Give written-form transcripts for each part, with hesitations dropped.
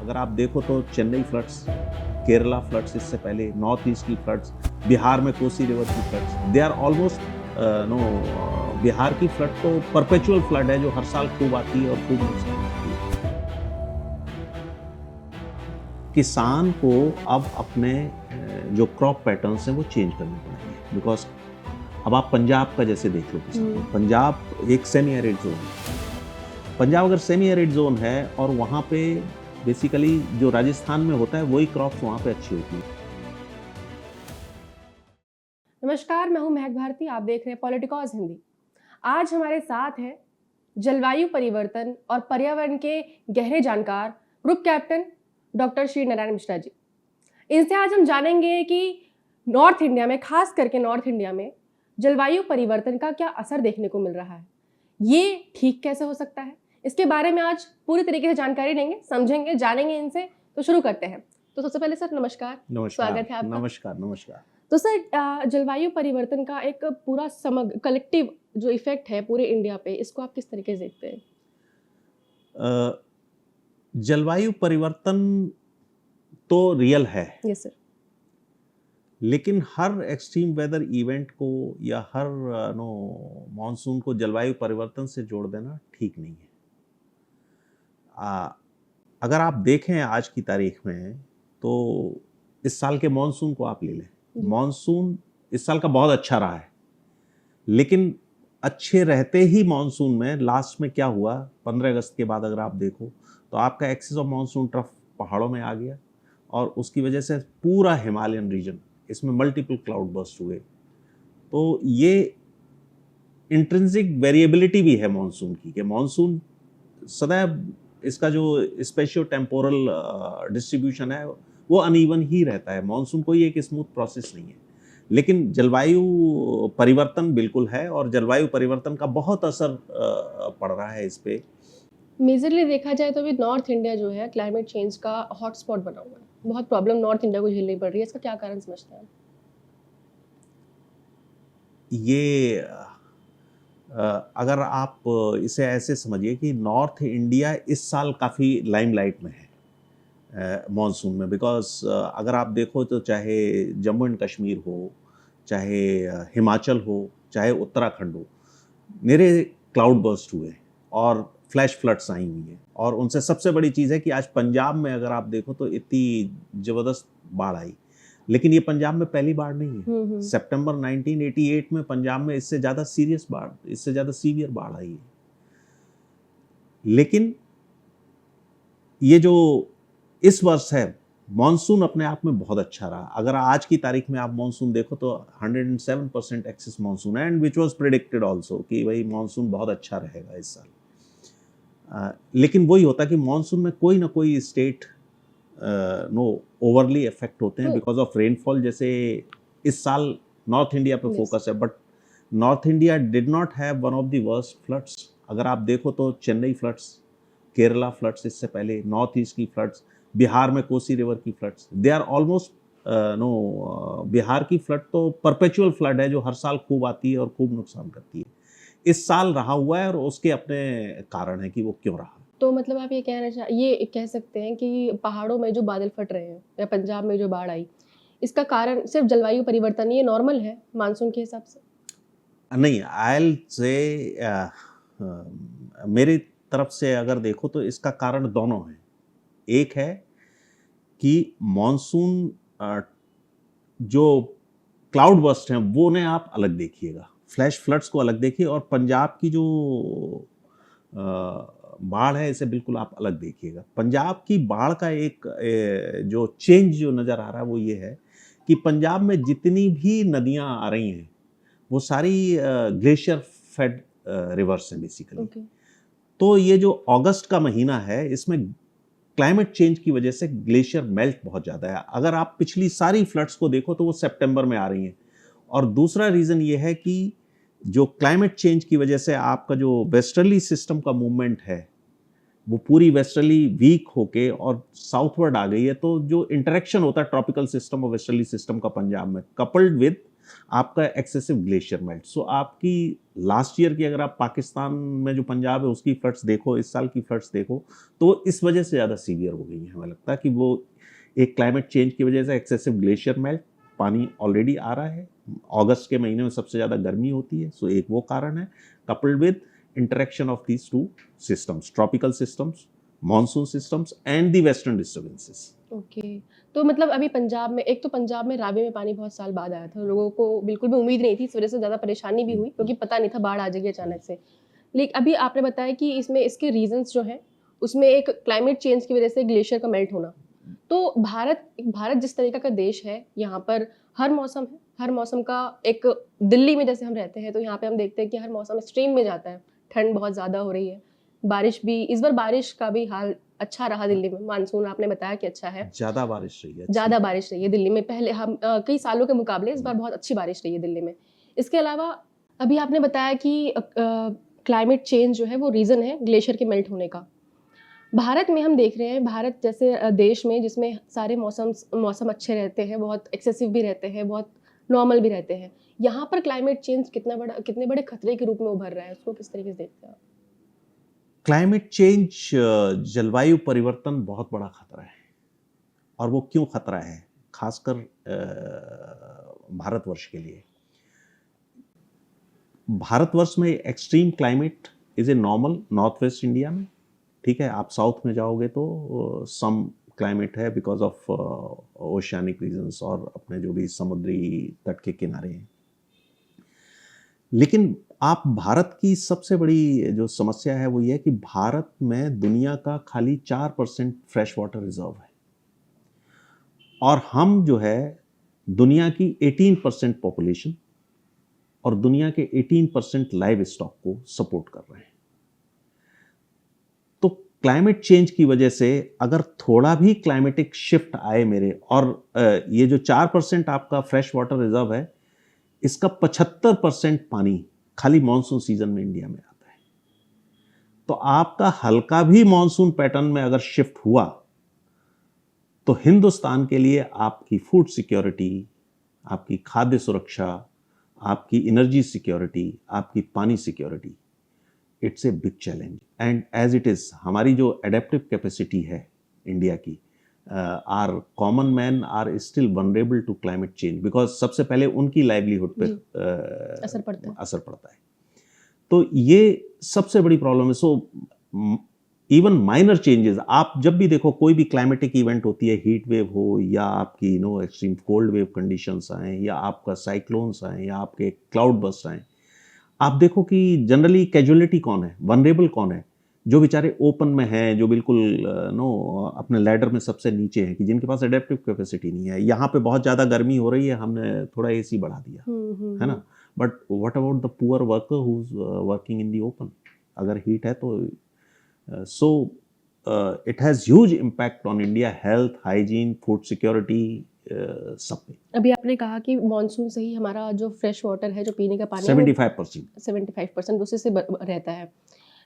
अगर आप देखो तो चेन्नई फ्लड्स, केरला फ्लड्स, इससे पहले नॉर्थ ईस्ट की फ्लड्स, बिहार में कोसी रिवर की floods, they are almost no Bihar की फ्लड तो परपेचुअल फ्लड है जो हर साल खूब आती है और खूब नुकसान करती है। किसान को अब अपने जो क्रॉप पैटर्न्स हैं वो चेंज करने पड़ेंगे, बिकॉज अब आप पंजाब का जैसे देख लो किसान, पंजाब एक सेमी एरिड जोन है। पंजाब अगर सेमी एरिड जोन है और वहाँ पे बेसिकली जो राजस्थान में होता है वही क्रॉप्स वहाँ पे अच्छी होती है। नमस्कार, मैं हूं महक भारती। आप देख रहे हैं पॉलिटिकॉज हिंदी। आज हमारे साथ है जलवायु परिवर्तन और पर्यावरण के गहरे जानकार group captain doctor Shri Narayan Mishra ji. इनसे आज हम जानेंगे कि नॉर्थ इंडिया में, खास करके नॉर्थ इंडिया में जलवायु परिवर्तन का क्या असर देखने को मिल रहा है, ये ठीक कैसे हो सकता है, इसके बारे में आज पूरी तरीके से जानकारी लेंगे, समझेंगे, जानेंगे इनसे। तो शुरू करते हैं। तो सबसे पहले सर नमस्कार, स्वागत है आपका। नमस्कार नमस्कार। तो सर, जलवायु परिवर्तन का एक पूरा समग्र कलेक्टिव जो इफेक्ट है पूरे इंडिया पे, इसको आप किस तरीके से देखते हैं? जलवायु परिवर्तन तो रियल है, यस सर। लेकिन हर एक्सट्रीम वेदर इवेंट को या हर मॉनसून को जलवायु परिवर्तन से जोड़ देना ठीक नहीं है। अगर आप देखें आज की तारीख में तो इस साल के मॉनसून को आप ले लें, मॉनसून इस साल का बहुत अच्छा रहा है, लेकिन अच्छे रहते ही मॉनसून में लास्ट में क्या हुआ, 15 अगस्त के बाद अगर आप देखो तो आपका एक्सेस ऑफ मॉनसून ट्रफ पहाड़ों में आ गया और उसकी वजह से पूरा हिमालयन रीजन, इसमें मल्टीपल क्लाउड बर्स्ट हुए। तो ये इंट्रिंसिक वेरिएबिलिटी भी है मॉनसून की, कि मॉनसून सदैव इसका जो स्पेशियो टेम्पोरल डिस्ट्रीब्यूशन है वो अनइवन ही रहता है। मॉनसून कोई एक स्मूथ प्रोसेस नहीं है, लेकिन जलवायु परिवर्तन बिल्कुल है और जलवायु परिवर्तन का बहुत असर पड़ रहा है इस पे। मेजरली देखा जाए तो अभी नॉर्थ इंडिया जो है क्लाइमेट चेंज का हॉटस्पॉट बना हुआ है। बहुत प्रॉब्लम नॉर्थ इंडिया को झेलनी पड़ रही है। इसका क्या कारण समझते हैं? ये अगर आप इसे ऐसे समझिए कि नॉर्थ इंडिया इस साल काफ़ी लाइमलाइट में है मॉनसून में, बिकॉज अगर आप देखो तो चाहे जम्मू एंड कश्मीर हो, चाहे हिमाचल हो, चाहे उत्तराखंड हो, मेरे क्लाउड बर्स्ट हुए और फ्लैश फ्लड्स आई हुई हैं। और उनसे सबसे बड़ी चीज़ है कि आज पंजाब में अगर आप देखो तो इतनी ज़बरदस्त बाढ़ आई, लेकिन ये पंजाब में पहली बाढ़ नहीं है। सितंबर 1988 में पंजाब में इससे ज़्यादा सीरियस बाढ़, इससे ज़्यादा सीवियर बाढ़ आई है। लेकिन ये जो इस वर्ष है, मॉनसून अपने आप में बहुत अच्छा रहा। अगर आज की तारीख में आप मॉनसून देखो तो 107% एक्सेस मॉनसून है, and which was predicted also कि भाई मॉनसून बहुत अच्छा रहेगा इस साल। लेकिन वही होता कि मॉनसून में कोई ना कोई स्टेट ओवरली इफेक्ट होते हैं बिकॉज ऑफ रेनफॉल। जैसे इस साल नॉर्थ इंडिया पे फोकस है, but north India did not have one of the worst floods. अगर आप देखो तो चेन्नई फ्लड्स, केरला फ्लड्स, इससे पहले नॉर्थ ईस्ट की फ्लड्स, बिहार में कोसी रिवर की floods, they are almost Bihar की फ्लड तो परपेचुअल फ्लड है जो हर साल खूब आती है और खूब नुकसान करती है। इस साल रहा हुआ है और उसके अपने कारण है कि वो क्यों रहा। तो मतलब आप ये कह सकते हैं कि पहाड़ों में जो बादल फट रहे हैं या पंजाब में जो बाढ़ आई, इसका कारण सिर्फ जलवायु परिवर्तन, ये नॉर्मल है मानसून के हिसाब से? नहीं, आई से मेरी तरफ से अगर देखो तो इसका कारण दोनों है। एक है कि मॉनसून जो क्लाउड बर्स्ट हैं वो ने आप अलग देखिएगा, फ्लैश फ्लड्स को अलग देखिए, और पंजाब की जो बाढ़ है इसे बिल्कुल आप अलग देखिएगा। पंजाब की बाढ़ का एक जो चेंज जो नज़र आ रहा है वो ये है कि पंजाब में जितनी भी नदियां आ रही हैं वो सारी ग्लेशियर फेड रिवर्स हैं बेसिकली। तो ये जो अगस्त का महीना है इसमें क्लाइमेट चेंज की वजह से ग्लेशियर मेल्ट बहुत ज़्यादा है। अगर आप पिछली सारी फ्लड्स को देखो तो वो सितंबर में आ रही हैं। और दूसरा रीज़न ये है कि जो क्लाइमेट चेंज की वजह से आपका जो वेस्टर्ली सिस्टम का मूवमेंट है वो पूरी वेस्टर्ली वीक होके और साउथवर्ड आ गई है। तो जो इंटरेक्शन होता है ट्रॉपिकल सिस्टम और वेस्टर्ली सिस्टम का पंजाब में, कपल्ड विद आपका एक्सेसिव ग्लेशियर मेल्ट। सो आपकी लास्ट ईयर की अगर आप पाकिस्तान में जो पंजाब है उसकी फ्लड्स देखो, इस साल की फ्लड्स देखो, तो इस वजह से ज़्यादा सीवियर हो गई है। हमें लगता है कि वो एक क्लाइमेट चेंज की वजह से एक्सेसिव ग्लेशियर मेल्ट, पानी ऑलरेडी आ रहा है, अगस्त के महीने में सबसे ज़्यादा गर्मी होती है, सो एक वो कारण है, coupled with interaction of these two systems, tropical systems, monsoon systems and the western disturbances. Okay, तो मतलब अभी पंजाब में, एक तो पंजाब में रावी में पानी बहुत साल बाद आया था, लोगों को बिल्कुल भी उम्मीद नहीं थी, इस वजह से ज़्यादा परेशानी भी हुई क्योंकि पता नहीं था बाढ़ आ जाएगी अचानक से। लेकिन अभी आपने बताया कि इसमें इसके रीजंस जो हैं, उसमें एक क्लाइमेट चेंज की वजह से ग्लेशियर का मेल्ट होना। तो भारत जिस तरीके का देश है, यहाँ पर हर मौसम है, हर मौसम का एक, दिल्ली में जैसे हम रहते हैं तो यहाँ पे हम देखते हैं कि हर मौसम एक्सट्रीम में जाता है, ठंड बहुत ज़्यादा हो रही है, बारिश भी, इस बार बारिश का भी हाल अच्छा रहा दिल्ली में, मानसून आपने बताया कि अच्छा है, ज़्यादा बारिश रही है, ज़्यादा बारिश रही है दिल्ली में, पहले हम कई सालों के मुकाबले इस बार बहुत अच्छी बारिश रही है दिल्ली में। इसके अलावा अभी आपने बताया कि क्लाइमेट चेंज जो है वो रीज़न है ग्लेशियर के मेल्ट होने का। भारत में हम देख रहे हैं, भारत जैसे देश में जिसमें सारे मौसम अच्छे रहते हैं, बहुत एक्सेसिव भी रहते हैं, बहुत नॉर्मल भी रहते हैं, यहाँ पर क्लाइमेट चेंज कितने बड़े खतरे के रूप में उभर रहा है, उसको किस तरीके से देखते हैं आप? क्लाइमेट चेंज, जलवायु परिवर्तन बहुत बड़ा खतरा है। और वो क्यों खतरा है, खासकर भारतवर्ष के लिए। भारतवर्ष में extreme climate is a normal north west India में, ठीक है। आप साउथ में जाओगे तो सम क्लाइमेट है बिकॉज ऑफ ओशियानिक रीजंस और अपने जो भी समुद्री तट के किनारे हैं। लेकिन आप भारत की सबसे बड़ी जो समस्या है वो ये है कि भारत में दुनिया का खाली 4% फ्रेश वाटर रिजर्व है, और हम जो है दुनिया की 18% पॉपुलेशन और दुनिया के 18% लाइव स्टॉक को सपोर्ट कर रहे हैं। तो क्लाइमेट चेंज की वजह से अगर थोड़ा भी क्लाइमेटिक शिफ्ट आए मेरे, और ये जो 4% आपका फ्रेश वाटर रिजर्व है, इसका 75% पानी खाली मॉनसून सीजन में इंडिया में आता है। तो आपका हल्का भी मॉनसून पैटर्न में अगर शिफ्ट हुआ तो हिंदुस्तान के लिए आपकी फूड सिक्योरिटी, आपकी खाद्य सुरक्षा, आपकी एनर्जी सिक्योरिटी, आपकी पानी security, it's a big challenge. And as it is, हमारी जो एडेप्टिव कैपेसिटी है इंडिया की, are common man are still vulnerable to climate change, because सबसे पहले उनकी लाइवलीहुड पे असर पड़ता है। तो ये सबसे बड़ी प्रॉब्लम है। सो इवन माइनर चेंजेस, आप जब भी देखो कोई भी क्लाइमेटिक इवेंट होती है, हीट वेव हो या आपकी एक्सट्रीम कोल्ड वेव कंडीशंस आए या आपका साइक्लोन्स आए या आपके क्लाउड बस्ट आए, आप देखो कि जनरली कैजुअलिटी कौन है, वनरेबल कौन है, जो बेचारे ओपन में हैं, जो बिल्कुल अपने लैडर में सबसे नीचे हैं, कि जिनके पास एडेप्टिव कैपेसिटी नहीं है। यहाँ पे बहुत ज़्यादा गर्मी हो रही है, हमने थोड़ा एसी बढ़ा दिया, है ना। But what about the poor worker who is working in the open, अगर हीट है तो so it has huge impact on India, health, hygiene, food security, सब पे। अभी आपने कहा कि मॉनसून से ही हमारा जो फ्रेश वाटर है, जो पीने का पानी 75% उसी से रहता है।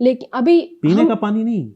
लेकिन अभी पीने का पानी नहीं,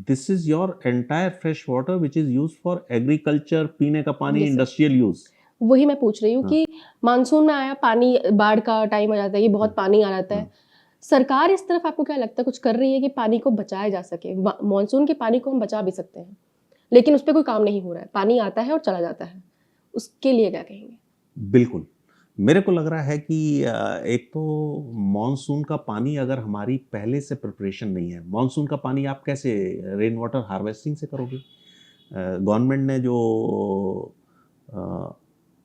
this is your entire fresh water which is use for agriculture, पीने का पानी, इंडस्ट्रियल यूज। वही मैं पूछ रही हूँ कि मानसून में आया पानी, बाढ़ का टाइम आ जाता है, ये बहुत पानी आ जाता है, सरकार इस तरफ आपको क्या लगता है कुछ कर रही है कि पानी को बचाया जा सके? मॉनसून के पानी को हम बचा भी सकते हैं, लेकिन उस पर कोई काम नहीं हो रहा है, पानी आता है और चला जाता है, उसके लिए क्या कहेंगे? बिल्कुल, मेरे को लग रहा है कि एक तो मॉनसून का पानी अगर हमारी पहले से प्रिपरेशन नहीं है, मॉनसून का पानी आप कैसे रेन वाटर हार्वेस्टिंग से करोगे? गवर्नमेंट ने जो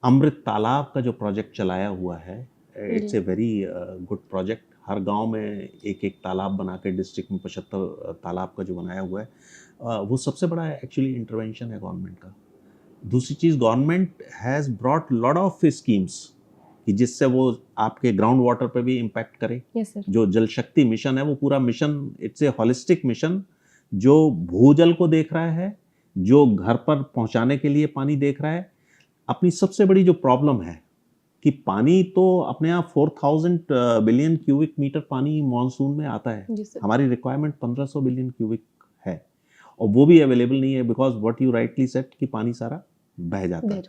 अमृत तालाब का जो प्रोजेक्ट चलाया हुआ है, it's a very good project. हर गांव में एक एक तालाब बना के, डिस्ट्रिक्ट में 75 तालाब का जो बनाया हुआ है, वो सबसे बड़ा एक्चुअली इंटरवेंशन है गवर्नमेंट का। दूसरी चीज़, government has brought lot of schemes कि जिससे वो आपके ग्राउंड वाटर पे भी इम्पैक्ट करे। yes, sir. जो जल शक्ति मिशन है, वो पूरा mission it's a holistic mission, जो भूजल को देख रहा है, जो घर पर पहुंचाने के लिए पानी देख रहा है। अपनी सबसे बड़ी जो प्रॉब्लम है कि पानी तो अपने यहाँ 4000 बिलियन क्यूबिक मीटर पानी मानसून में आता है, हमारी रिक्वायरमेंट 1500 बिलियन क्यूबिक है, और वो भी अवेलेबल नहीं है because what you rightly said कि पानी सारा बह जाता है।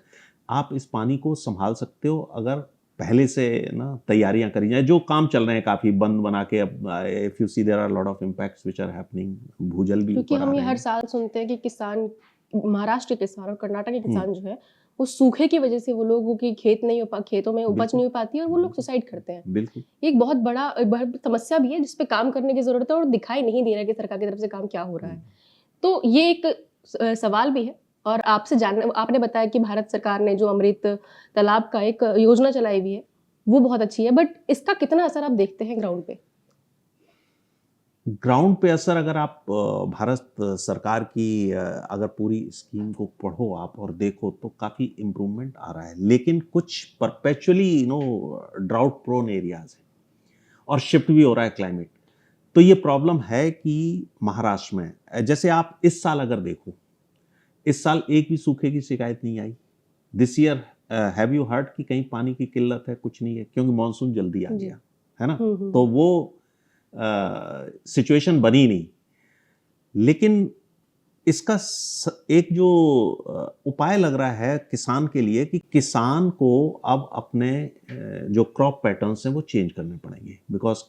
आप इस पानी को संभाल सकते हो अगर पहले से ना तैयारियां करी जाए। जो काम चल रहे हैं काफ़ी बंद बना के, अब if you see there are lot of impacts which are happening, भूजल भी क्योंकि ऊपर आ हम ये रहे हर हैं। साल सुनते हैं कि किसान, महाराष्ट्र के किसान और कर्नाटक के किसान जो है वो सूखे की वजह से वो लोगों की खेतों में उपज बिल्कुल। नहीं हो पाती है और वो लोग सुसाइड करते हैं। बिल्कुल। ये एक बहुत बड़ा समस्या भी है जिस पे काम करने की जरूरत है और दिखाई नहीं दे रहा है कि सरकार की तरफ से काम क्या हो रहा है। तो ये एक सवाल भी है। और आपसे जानना, आपने बताया कि भारत सरकार ने जो अमृत तालाब का एक योजना चलाई हुई है वो बहुत अच्छी है, बट इसका कितना असर आप देखते हैं ग्राउंड पे? ग्राउंड पे असर, अगर आप भारत सरकार की अगर पूरी स्कीम को पढ़ो आप और देखो तो काफ़ी इम्प्रूवमेंट आ रहा है, लेकिन कुछ परपेचुअली ड्राउट प्रोन एरियाज हैं और शिफ्ट भी हो रहा है क्लाइमेट। तो ये प्रॉब्लम है कि महाराष्ट्र में, जैसे आप इस साल अगर देखो, इस साल एक भी सूखे की शिकायत नहीं आई। This year have you heard कि कहीं पानी की किल्लत है? कुछ नहीं है, क्योंकि मानसून जल्दी आ गया है ना। तो वो सिचुएशन बनी नहीं। लेकिन इसका एक जो उपाय लग रहा है किसान के लिए कि किसान को अब अपने जो क्रॉप पैटर्न्स हैं वो चेंज करने पड़ेंगे। बिकॉज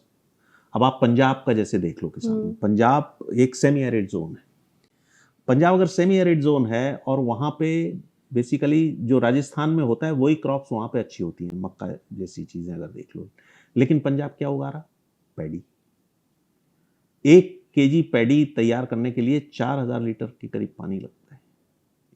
अब आप पंजाब का जैसे देख लो, किसान, पंजाब एक सेमी एरिड जोन है। पंजाब अगर सेमी एरिड जोन है और वहाँ पे बेसिकली जो राजस्थान में होता है वही क्रॉप्स वहाँ पे अच्छी होती हैं, मक्का जैसी चीज़ें अगर देख लो। लेकिन पंजाब क्या उगा रहा? पैडी। 1 केजी पैडी तैयार करने के लिए 4000 लीटर के करीब पानी लगता है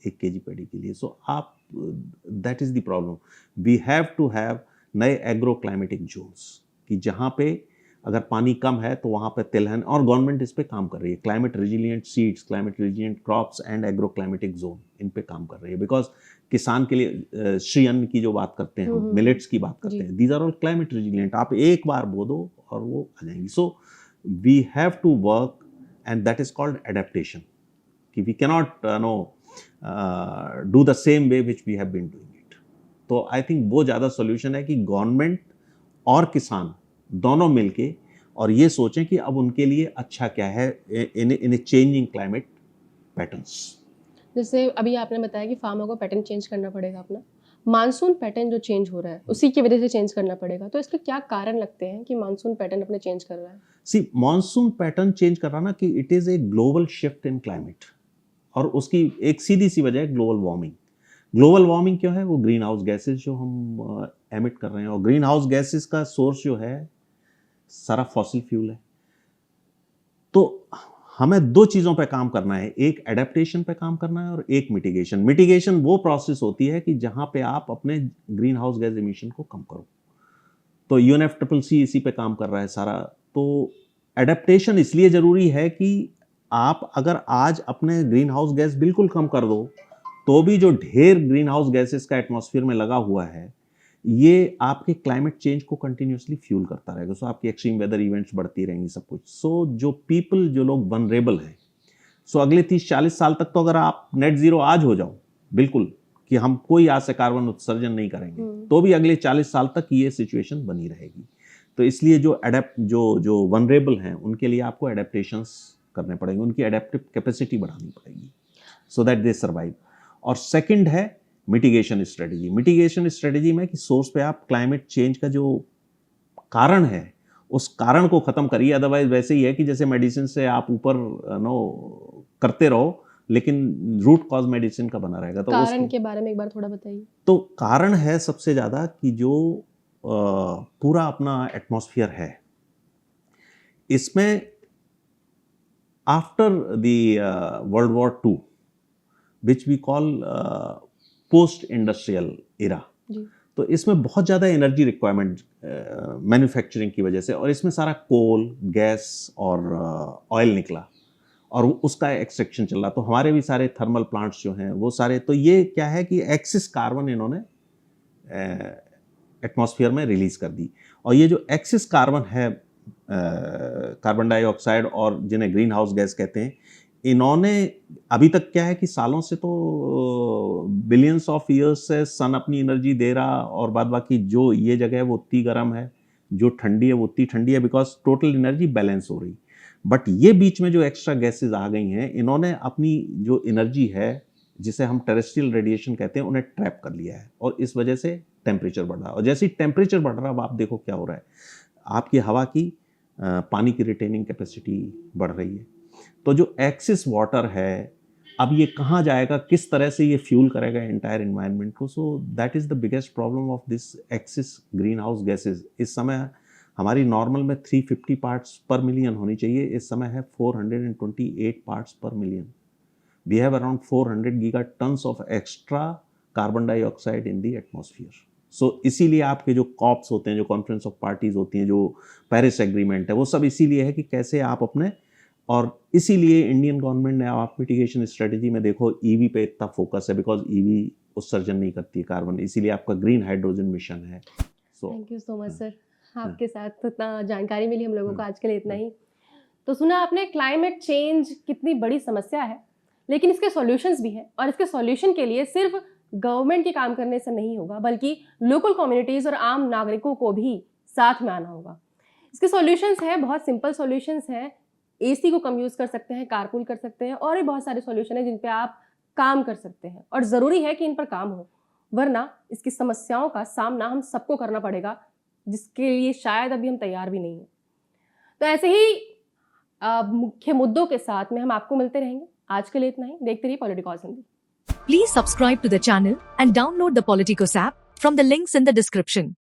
1 केजी पैडी के लिए। सो आप, that is the problem. We have to have नए एग्रो क्लाइमेटिक जोन्स कि जहाँ पे अगर पानी कम है तो वहाँ पे तिलहन, और गवर्नमेंट इस पे काम कर रही है। Climate resilient seeds, climate resilient crops and agro climatic zone, इन पे काम कर रही है। बिकॉज किसान के लिए श्री अन्न की जो बात करते हैं हम, मिलेट्स की बात करते हैं, these are all climate resilient. आप एक बार बो दो और वो आ जाएंगी। सो we have to work, and that is called adaptation कि we cannot do the same way which we have been doing it। तो I think वो ज़्यादा solution है कि गवर्नमेंट और किसान दोनों मिलके और ये सोचें कि अब उनके लिए अच्छा क्या है इन ए चेंजिंग क्लाइमेट पैटर्न्स। जैसे अभी आपने बताया कि फार्मर को पैटर्न चेंज करना पड़ेगा अपना, मानसून पैटर्न जो चेंज हो रहा है उसी की वजह से चेंज करना पड़ेगा। तो इसके क्या कारण लगते हैं कि मानसून पैटर्न अपने चेंज कर रहा है? सी, मानसून पैटर्न चेंज कर रहा ना कि it is a global shift in climate, और उसकी एक सीधी सी वजह है ग्लोबल वार्मिंग। ग्लोबल वार्मिंग क्यों है? वो ग्रीन हाउस गैसेज जो हम एमिट कर रहे हैं, और ग्रीन हाउस गैसेज का सोर्स जो है सारा फॉसिल फ्यूल है। तो हमें 2 चीज़ों पे काम करना है, एक एडेप्टेशन पे काम करना है और एक मिटिगेशन। मिटिगेशन वो प्रोसेस होती है कि जहाँ पे आप अपने ग्रीन हाउस गैस एमिशन को कम करो। तो UNFCCC इसी पे काम कर रहा है सारा। तो एडेप्टेशन इसलिए ज़रूरी है कि आप अगर आज अपने ग्रीन हाउस गैस बिल्कुल कम कर दो तो भी जो ढेर ग्रीन हाउस गैसेस का एटमॉस्फेयर में लगा हुआ है ये आपके क्लाइमेट चेंज को कंटिन्यूसली फ्यूल करता रहेगा। सो आपकी एक्सट्रीम वेदर इवेंट्स बढ़ती रहेंगी, सब कुछ। सो जो पीपल, जो लोग वनरेबल हैं, सो अगले 30-40 साल तक तो अगर आप नेट जीरो आज हो जाओ बिल्कुल कि हम कोई आज से कार्बन उत्सर्जन नहीं करेंगे, तो भी अगले 40 साल तक ये सिचुएशन बनी रहेगी। तो इसलिए जो वनरेबल हैं उनके लिए आपको एडेप्टेशंस करने पड़ेंगे, उनकी एडेप्टिव कैपेसिटी बढ़ानी पड़ेगी सो दैट दे सर्वाइव। और सेकंड है मिटिगेशन स्ट्रेटजी। मिटिगेशन स्ट्रेटजी में कि सोर्स पे आप क्लाइमेट चेंज का जो कारण है उस कारण को खत्म करिए। अदरवाइज वैसे ही है कि जैसे मेडिसिन से आप ऊपर करते रहो लेकिन रूट कॉज मेडिसिन का बना रहेगा। तो कारण के बारे में एक बार थोड़ा बताइए। तो कारण है सबसे ज़्यादा कि जो पूरा अपना एटमॉस्फेयर है इसमें after the world war II which we call post industrial era, तो इसमें बहुत ज़्यादा एनर्जी रिक्वायरमेंट मैन्युफैक्चरिंग की वजह से, और इसमें सारा कोल, गैस और ऑयल निकला और उसका एक्सट्रैक्शन चल रहा। तो हमारे भी सारे थर्मल प्लांट्स जो हैं वो सारे, तो ये क्या है कि एक्सिस कार्बन इन्होंने एटमॉस्फेयर में रिलीज़ कर दी। और ये जो एक्सिस कार्बन है, कार्बन डाइऑक्साइड और जिन्हें ग्रीन हाउस गैस कहते हैं, इन्होंने अभी तक क्या है कि सालों से तो बिलियंस ऑफ ईयर्स से सन अपनी एनर्जी दे रहा, और बाद बाकी जो ये जगह है वो उतनी गर्म है, जो ठंडी है वो उतनी ठंडी है, बिकॉज टोटल एनर्जी बैलेंस हो रही। बट ये बीच में जो एक्स्ट्रा गैसेस आ गई हैं, इन्होंने अपनी जो एनर्जी है जिसे हम टेरेस्ट्रियल रेडिएशन कहते हैं, उन्हें ट्रैप कर लिया है और इस वजह से टेम्परेचर बढ़ रहा है। और जैसे ही टेम्परेचर बढ़ रहा है, अब आप देखो क्या हो रहा है, आपकी हवा की पानी की रिटेनिंग कैपेसिटी बढ़ रही है। तो जो एक्सिस वाटर है, अब ये कहाँ जाएगा, किस तरह से ये फ्यूल करेगा एंटायर एनवायरनमेंट को। So that is the biggest problem of this axis green house gases. इस समय हमारी नॉर्मल में 350 पार्ट्स पर मिलियन होनी चाहिए, इस समय है 428 parts per million. We have around 400 giga tons of extra carbon dioxide in the atmosphere. So इसीलिए आपके जो कॉप्स होते हैं, जो कॉन्फ्रेंस ऑफ पार्टीज होती हैं, जो पेरिस एग्रीमेंट है, वो सब इसीलिए है कि कैसे आप अपने, और इसीलिए इंडियन गवर्नमेंट ने, आप मिटिगेशन स्ट्रेटजी में देखो ईवी पे इतना फोकस है, बिकॉज ईवी उत्सर्जन नहीं करती है कार्बन, इसीलिए आपका ग्रीन हाइड्रोजन मिशन है। So thank you so much sir, आपके साथ इतना जानकारी मिली हम लोगों को, आज के लिए इतना ही। तो सुना आपने क्लाइमेट चेंज कितनी बड़ी समस्या है, लेकिन इसके सॉल्यूशंस भी हैं, और इसके सॉल्यूशन के लिए सिर्फ गवर्नमेंट के काम करने से नहीं होगा, बल्कि लोकल कम्युनिटीज़ और आम नागरिकों को भी साथ में आना होगा। इसके सॉल्यूशंस हैं, बहुत सिंपल सॉल्यूशंस हैं। एसी को कम यूज़ कर सकते हैं, कारपूल कर सकते हैं, और भी बहुत सारे सॉल्यूशन हैं जिन पे आप काम कर सकते हैं, और ज़रूरी है कि इन पर काम हो, वरना इसकी समस्याओं का सामना हम सबको करना पड़ेगा, जिसके लिए शायद अभी हम तैयार भी नहीं हैं। तो ऐसे ही मुख्य मुद्दों के साथ में हम आपको मिलते रहेंगे। आज के लिए इतना ही। देखते रहिए पॉलिटिकॉस Hindi. Please subscribe to the channel and download the Politicos app from the links in the description.